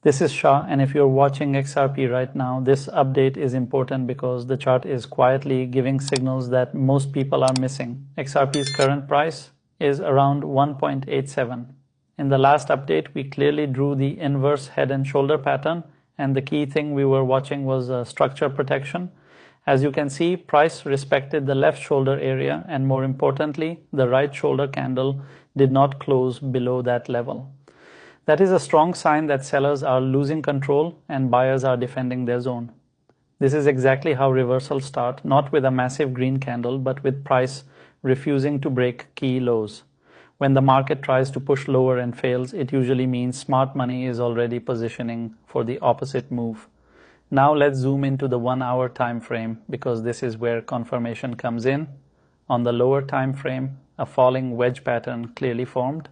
This is Shah, and if you're watching XRP right now, this update is important because the chart is quietly giving signals that most people are missing. XRP's current price is around 1.87. In the last update, we clearly drew the inverse head and shoulder pattern, and the key thing we were watching was structure protection. As you can see, price respected the left shoulder area, and more importantly, the right shoulder candle did not close below that level. That is a strong sign that sellers are losing control and buyers are defending their zone. This is exactly how reversals start, not with a massive green candle, but with price refusing to break key lows. When the market tries to push lower and fails, it usually means smart money is already positioning for the opposite move. Now let's zoom into the 1 hour time frame because this is where confirmation comes in. On the lower time frame, a falling wedge pattern clearly formed.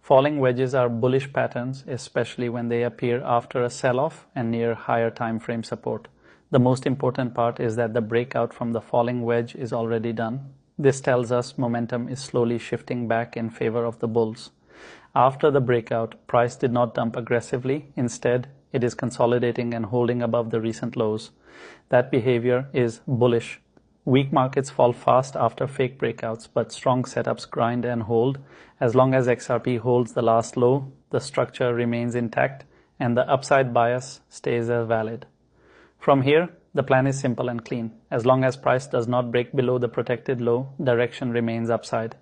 Falling wedges are bullish patterns, especially when they appear after a sell-off and near higher time frame support. The most important part is that the breakout from the falling wedge is already done. This tells us momentum is slowly shifting back in favor of the bulls. After the breakout, price did not dump aggressively. Instead, it is consolidating and holding above the recent lows. That behavior is bullish. Weak markets fall fast after fake breakouts, but strong setups grind and hold. As long as XRP holds the last low, the structure remains intact and the upside bias stays as valid. From here, the plan is simple and clean. As long as price does not break below the protected low, direction remains upside.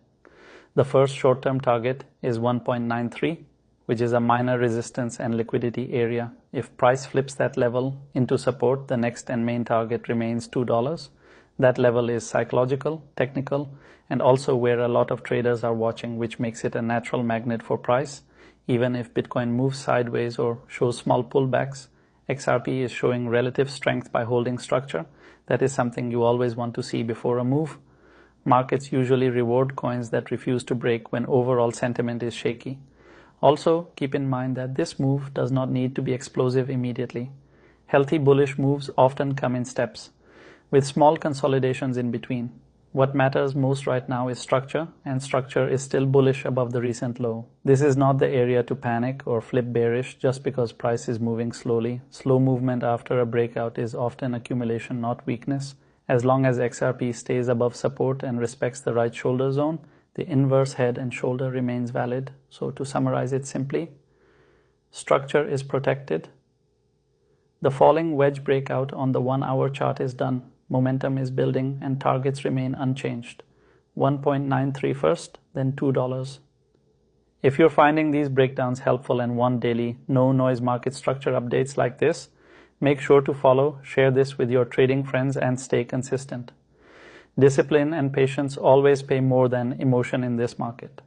The first short-term target is 1.93, which is a minor resistance and liquidity area. If price flips that level into support, the next and main target remains $2. That level is psychological, technical, and also where a lot of traders are watching, which makes it a natural magnet for price. Even if Bitcoin moves sideways or shows small pullbacks, XRP is showing relative strength by holding structure. That is something you always want to see before a move. Markets usually reward coins that refuse to break when overall sentiment is shaky. Also, keep in mind that this move does not need to be explosive immediately. Healthy bullish moves often come in steps, with small consolidations in between. What matters most right now is structure, and structure is still bullish above the recent low. This is not the area to panic or flip bearish just because price is moving slowly. Slow movement after a breakout is often accumulation, not weakness. As long as XRP stays above support and respects the right shoulder zone, the inverse head and shoulder remains valid. So to summarize it simply, structure is protected. The falling wedge breakout on the 1 hour chart is done. Momentum is building and targets remain unchanged. 1.93 first, then $2. If you're finding these breakdowns helpful and want daily, no noise market structure updates like this, make sure to follow, share this with your trading friends, and stay consistent. Discipline and patience always pay more than emotion in this market.